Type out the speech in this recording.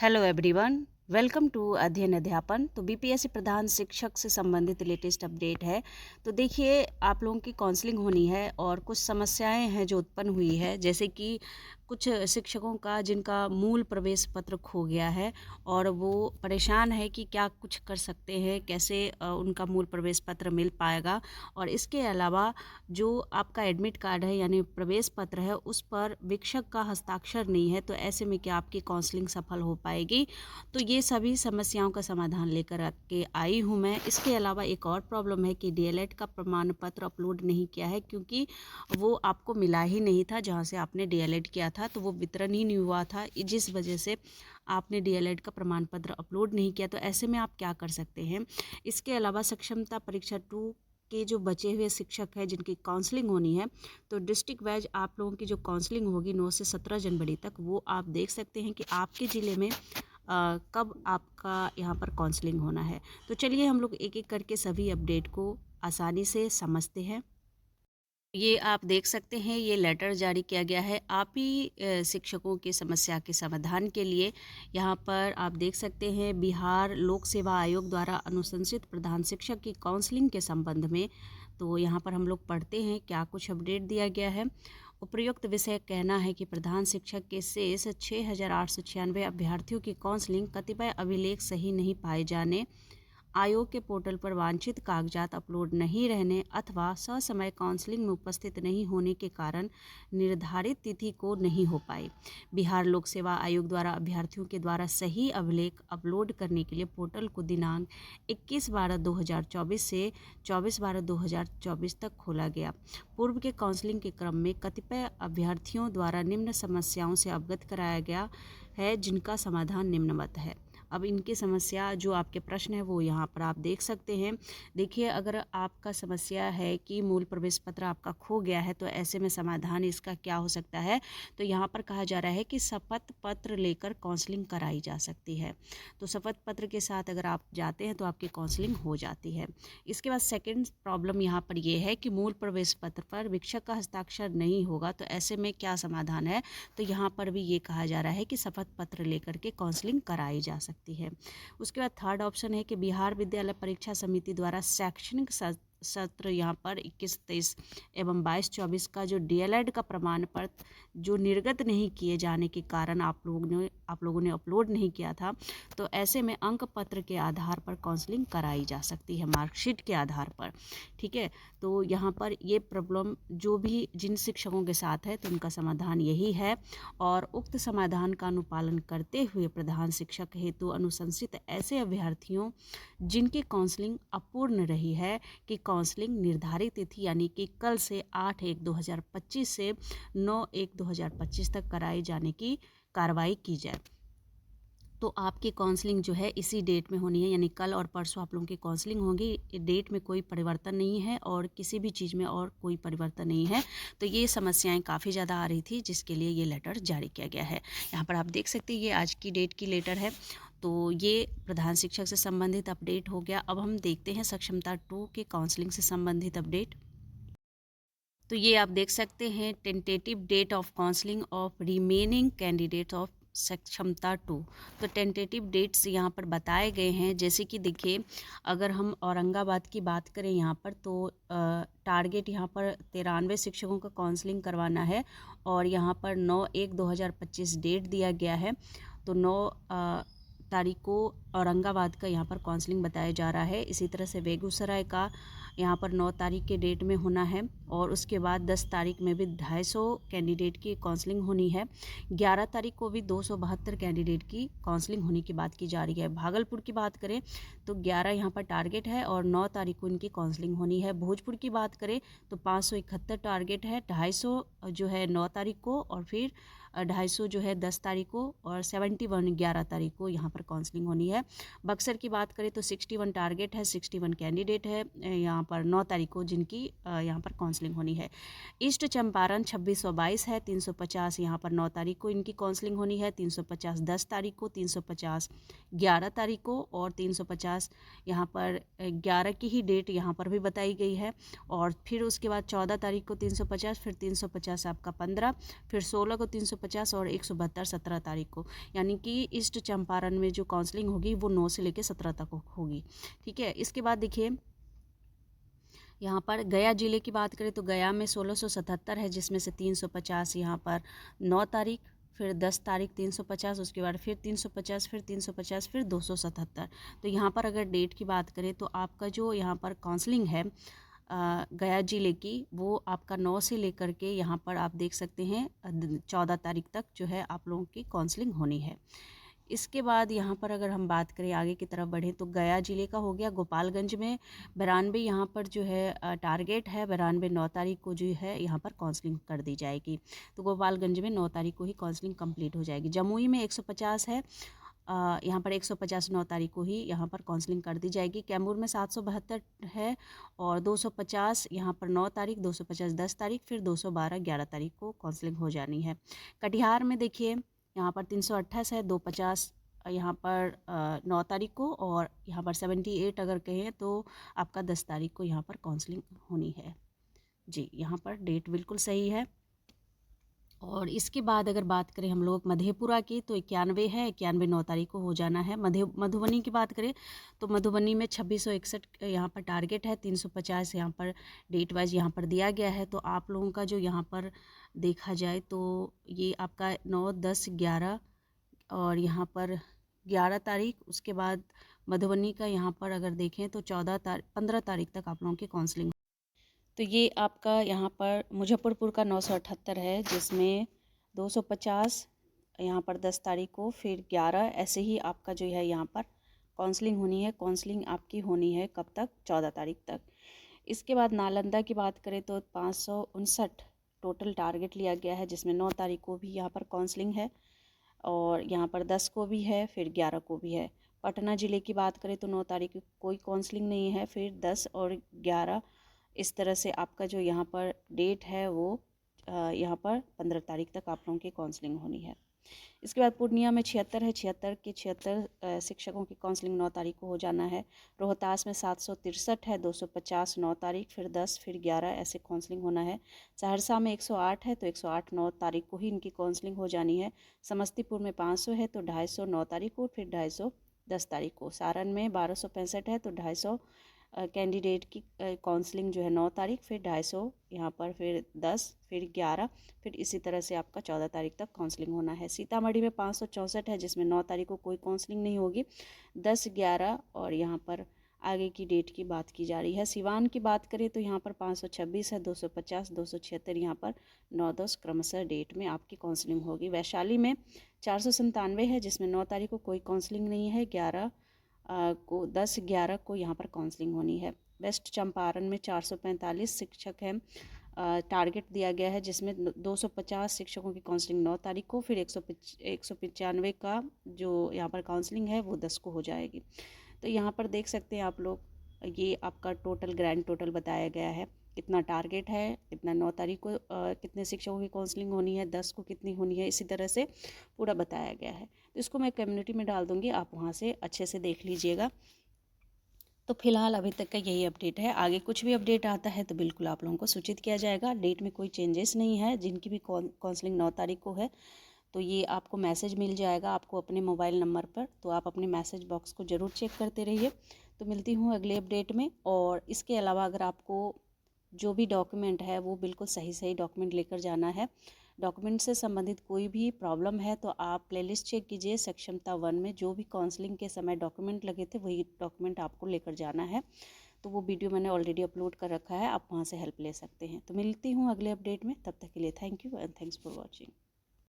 Hello everyone, welcome to अध्ययन अध्यापन। तो बीपीएससी प्रधान शिक्षक से संबंधित लेटेस्ट अपडेट है। तो देखिए, आप लोगों की काउंसलिंग होनी है और कुछ समस्याएं हैं जो उत्पन्न हुई है, जैसे कि कुछ शिक्षकों का जिनका मूल प्रवेश पत्र खो गया है और वो परेशान है कि क्या कुछ कर सकते हैं, कैसे उनका मूल प्रवेश पत्र मिल पाएगा। और इसके अलावा जो आपका एडमिट कार्ड है यानी प्रवेश पत्र है, उस पर शिक्षक का हस्ताक्षर नहीं है, तो ऐसे में क्या आपकी काउंसलिंग सफल हो पाएगी। तो ये सभी समस्याओं का समाधान लेकर के आई हूँ मैं। इसके अलावा एक और प्रॉब्लम है कि डीएलएड का प्रमाण पत्र अपलोड नहीं किया है, क्योंकि वो आपको मिला ही नहीं था जहाँ से आपने डीएलएड किया था, तो वो वितरण ही नहीं हुआ था, जिस वजह से आपने डीएलएड का प्रमाण पत्र अपलोड नहीं किया। तो ऐसे में आप क्या कर सकते हैं। इसके अलावा सक्षमता परीक्षा 2 के जो बचे हुए शिक्षक हैं जिनकी काउंसलिंग होनी है, तो डिस्ट्रिक्ट वाइज आप लोगों की जो काउंसलिंग होगी 9 से 17 जनवरी तक, वो आप देख सकते हैं कि आपके ज़िले में कब आपका यहाँ पर काउंसलिंग होना है। तो चलिए हम लोग एक एक करके सभी अपडेट को आसानी से समझते हैं। ये आप देख सकते हैं, ये लेटर जारी किया गया है आप ही शिक्षकों की समस्या के समाधान के लिए। यहाँ पर आप देख सकते हैं, बिहार लोक सेवा आयोग द्वारा अनुशंसित प्रधान शिक्षक की काउंसलिंग के संबंध में। तो यहाँ पर हम लोग पढ़ते हैं क्या कुछ अपडेट दिया गया है। उपयुक्त विषय कहना है कि प्रधान शिक्षक के शेष 6,896 अभ्यर्थियों की काउंसलिंग कतिपय अभिलेख सही नहीं पाए जाने, आयोग के पोर्टल पर वांछित कागजात अपलोड नहीं रहने अथवा ससमय काउंसलिंग में उपस्थित नहीं होने के कारण निर्धारित तिथि को नहीं हो पाई। बिहार लोक सेवा आयोग द्वारा अभ्यर्थियों के द्वारा सही अभिलेख अपलोड करने के लिए पोर्टल को दिनांक 21/12/2024 से 24/12/2024 तक खोला गया। पूर्व के काउंसलिंग के क्रम में कतिपय अभ्यर्थियों द्वारा निम्न समस्याओं से अवगत कराया गया है, जिनका समाधान निम्नवत है। अब इनकी समस्या जो आपके प्रश्न है वो यहाँ पर आप देख सकते हैं। देखिए, अगर आपका समस्या है कि मूल प्रवेश पत्र आपका खो गया है, तो ऐसे में समाधान इसका क्या हो सकता है। तो यहाँ पर कहा जा रहा है कि शपथ पत्र लेकर काउंसलिंग कराई जा सकती है। तो शपथ पत्र के साथ अगर आप जाते हैं तो आपकी काउंसलिंग हो जाती है। इसके बाद सेकेंड प्रॉब्लम यहाँ पर यह है कि मूल प्रवेश पत्र पर शिक्षक का हस्ताक्षर नहीं होगा, तो ऐसे में क्या समाधान है। तो यहाँ पर भी ये कहा जा रहा है कि शपथ पत्र लेकर के काउंसलिंग कराई जा सकती है। उसके बाद थर्ड ऑप्शन है कि बिहार विद्यालय परीक्षा समिति द्वारा शैक्षणिक सत्र यहाँ पर 21-23 एवं 22-24 का जो डीएलएड का प्रमाण पत्र जो निर्गत नहीं किए जाने के कारण आप लोगों ने अपलोड नहीं किया था, तो ऐसे में अंक पत्र के आधार पर काउंसलिंग कराई जा सकती है, मार्कशीट के आधार पर। ठीक है, तो यहाँ पर ये प्रॉब्लम जो भी जिन शिक्षकों के साथ है, तो उनका समाधान यही है। और उक्त समाधान का अनुपालन करते हुए प्रधान शिक्षक हेतु अनुशंसित ऐसे अभ्यर्थियों जिनकी काउंसलिंग अपूर्ण रही है कि काउंसलिंग निर्धारित तिथि यानी कि कल से 8/1/2025 से 9/1/2025 तक कराए जाने की कार्रवाई की जाए। तो आपकी काउंसलिंग जो है इसी डेट में होनी है, यानी कल और परसों आप लोगों की काउंसलिंग होगी। डेट में कोई परिवर्तन नहीं है और किसी भी चीज़ में और कोई परिवर्तन नहीं है। तो ये समस्याएं काफ़ी ज़्यादा आ रही थी, जिसके लिए ये लेटर जारी किया गया है। यहाँ पर आप देख सकते हैं, ये आज की डेट की लेटर है। तो ये प्रधान शिक्षक से संबंधित अपडेट हो गया। अब हम देखते हैं सक्षमता 2 के काउंसलिंग से संबंधित अपडेट। तो ये आप देख सकते हैं, tentative date of counselling of remaining candidate of Sakshamta 2। तो टेंटेटिव डेट्स यहाँ पर बताए गए हैं, जैसे कि देखिए, अगर हम औरंगाबाद की बात करें यहाँ पर, तो टारगेट यहाँ पर 93 शिक्षकों का काउंसलिंग करवाना है और यहाँ पर 9/1/2025 डेट दिया गया है। तो 9 तारीख को औरंगाबाद का यहाँ पर काउंसलिंग बताया जा रहा है। इसी तरह से बेगूसराय का यहाँ पर 9 तारीख के डेट में होना है और उसके बाद 10 तारीख में भी 250 कैंडिडेट की काउंसलिंग होनी है। 11 तारीख को भी 272 कैंडिडेट की काउंसलिंग होने की बात की जा रही है। भागलपुर की बात करें तो 11 यहाँ पर टारगेट है और 9 तारीख को इनकी काउंसलिंग होनी है। भोजपुर की बात करें तो 571 टारगेट है, 250 जो है 9 तारीख को और फिर 250 जो है 10 तारीख को और 71 11 तारीख को यहाँ पर काउंसलिंग होनी है। बक्सर की बात करें तो 61 टारगेट है, 61 कैंडिडेट है यहाँ पर 9 तारीख को जिनकी यहाँ पर काउंसलिंग होनी है। ईस्ट चंपारण 2622 है, 350 यहाँ पर 9 तारीख को इनकी काउंसलिंग होनी है, 350 10 तारीख को, 350 11 तारीख को और 350 यहाँ पर 11 की ही डेट यहाँ पर भी बताई गई है। और फिर उसके बाद 14 तारीख को 350, फिर 350 आपका 15, फिर 16 को 350 150 और 172 17 तारीख को, यानी कि ईस्ट चंपारण में जो काउंसलिंग होगी वो 9 से लेकर 17 तक होगी। ठीक है, इसके बाद देखिए यहाँ पर गया ज़िले की बात करें तो गया में 1677 है, जिसमें से 350 यहाँ पर 9 तारीख, फिर 10 तारीख 350, उसके बाद फिर 350, फिर 350, फिर 277। तो यहाँ पर अगर डेट की बात करें तो आपका जो यहाँ पर काउंसलिंग है गया ज़िले की, वो आपका 9 से लेकर के यहाँ पर आप देख सकते हैं 14 तारीख तक जो है आप लोगों की काउंसलिंग होनी है। इसके बाद यहाँ पर अगर हम बात करें आगे की तरफ बढ़ें तो गया ज़िले का हो गया। गोपालगंज में 92 यहाँ पर जो है टारगेट है, 92 9 तारीख को जो है यहाँ पर काउंसलिंग कर दी जाएगी। तो गोपालगंज में 9 तारीख को ही काउंसलिंग कंप्लीट हो जाएगी। जमुई में 150 है, यहाँ पर 150 9 तारीख को ही यहाँ पर काउंसलिंग कर दी जाएगी। कैमूर में 772 है और 250 यहाँ पर 9 तारीख, 250 10 तारीख, फिर 212 11 तारीख को काउंसलिंग हो जानी है। कटिहार में देखिए यहाँ पर 328 है, 250 यहाँ पर 9 तारीख को, और यहाँ पर 78 अगर कहें तो आपका 10 तारीख को यहाँ पर काउंसलिंग होनी है। जी, यहाँ पर डेट बिल्कुल सही है। और इसके बाद अगर बात करें हम लोग मधेपुरा की तो 91 है, 91 9 तारीख को हो जाना है। मधुबनी की बात करें तो मधुबनी में 2661 यहाँ पर टारगेट है, 350 यहाँ पर डेट वाइज यहाँ पर दिया गया है। तो आप लोगों का जो यहाँ पर देखा जाए तो ये आपका 9 10 11 और यहाँ पर 11 तारीख, उसके बाद मधुबनी का यहाँ पर अगर देखें तो 15 तारीख तक आप लोगों की काउंसलिंग। तो ये आपका यहाँ पर मुजफ्फरपुर का 978 है, जिसमें 250 यहाँ पर 10 तारीख को, फिर 11 ऐसे ही आपका जो है यहाँ पर काउंसलिंग होनी है। काउंसलिंग आपकी होनी है कब तक? 14 तारीख तक। इसके बाद नालंदा की बात करें तो 559 टोटल टारगेट लिया गया है, जिसमें 9 तारीख को भी यहाँ पर काउंसलिंग है और यहाँ पर 10 को भी है, फिर 11 को भी है। पटना ज़िले की बात करें तो 9 तारीख को कोई काउंसलिंग नहीं है, फिर 10 और 11 इस तरह से आपका जो यहाँ पर डेट है वो यहाँ पर 15 तारीख तक आप लोगों की काउंसलिंग होनी है। इसके बाद पूर्णिया में 76 है, 76 के 76 शिक्षकों की काउंसलिंग 9 तारीख को हो जाना है। रोहतास में 763 है, 250 9 तारीख, फिर 10 फिर 11 ऐसे काउंसलिंग होना है। सहरसा में 108 है तो 108 9 तारीख को ही इनकी काउंसलिंग हो जानी है। समस्तीपुर में 500 है तो 250 9 तारीख को, फिर 250 10 तारीख को। सारण में 1265 है तो 250 कैंडिडेट की काउंसलिंग जो है 9 तारीख, फिर 250 यहाँ पर, फिर 10 फिर 11, फिर इसी तरह से आपका 14 तारीख तक काउंसलिंग होना है। सीतामढ़ी में 564 है, जिसमें 9 तारीख को कोई काउंसलिंग नहीं होगी, 10 11 और यहाँ पर आगे की डेट की बात की जा रही है। सिवान की बात करें तो यहाँ पर 526 है, 250 276 यहाँ पर 9 10 क्रमशः डेट में आपकी काउंसलिंग होगी। वैशाली में 497 है, जिसमें 9 तारीख को कोई काउंसलिंग नहीं है, 11 को 10 11 को यहाँ पर काउंसलिंग होनी है। वेस्ट चंपारण में 445 शिक्षक हैं, टारगेट दिया गया है, जिसमें 250 शिक्षकों की काउंसलिंग 9 तारीख को, फिर 195 का जो यहाँ पर काउंसलिंग है वो 10 को हो जाएगी। तो यहाँ पर देख सकते हैं आप लोग, ये आपका टोटल ग्रैंड टोटल बताया गया है, कितना टारगेट है, कितना 9 तारीख को कितने शिक्षकों की काउंसलिंग होनी है, 10 को कितनी होनी है, इसी तरह से पूरा बताया गया है। तो इसको मैं कम्युनिटी में डाल दूँगी, आप वहाँ से अच्छे से देख लीजिएगा। तो फिलहाल अभी तक का यही अपडेट है। आगे कुछ भी अपडेट आता है तो बिल्कुल आप लोगों को सूचित किया जाएगा। डेट में कोई चेंजेस नहीं है। जिनकी भी काउंसलिंग 9 तारीख को है तो ये आपको मैसेज मिल जाएगा आपको अपने मोबाइल नंबर पर, तो आप अपने मैसेज बॉक्स को ज़रूर चेक करते रहिए। तो मिलती हूँ अगले अपडेट में। और इसके अलावा अगर आपको जो भी डॉक्यूमेंट है वो बिल्कुल सही डॉक्यूमेंट लेकर जाना है, डॉक्यूमेंट से संबंधित कोई भी प्रॉब्लम है तो आप प्लेलिस्ट चेक कीजिए। सक्षमता 1 में जो भी काउंसलिंग के समय डॉक्यूमेंट लगे थे वही डॉक्यूमेंट आपको लेकर जाना है। तो वो वीडियो मैंने ऑलरेडी अपलोड कर रखा है, आप वहाँ से हेल्प ले सकते हैं। तो मिलती हूँ अगले अपडेट में, तब तक के लिए thank you and thanks for watching.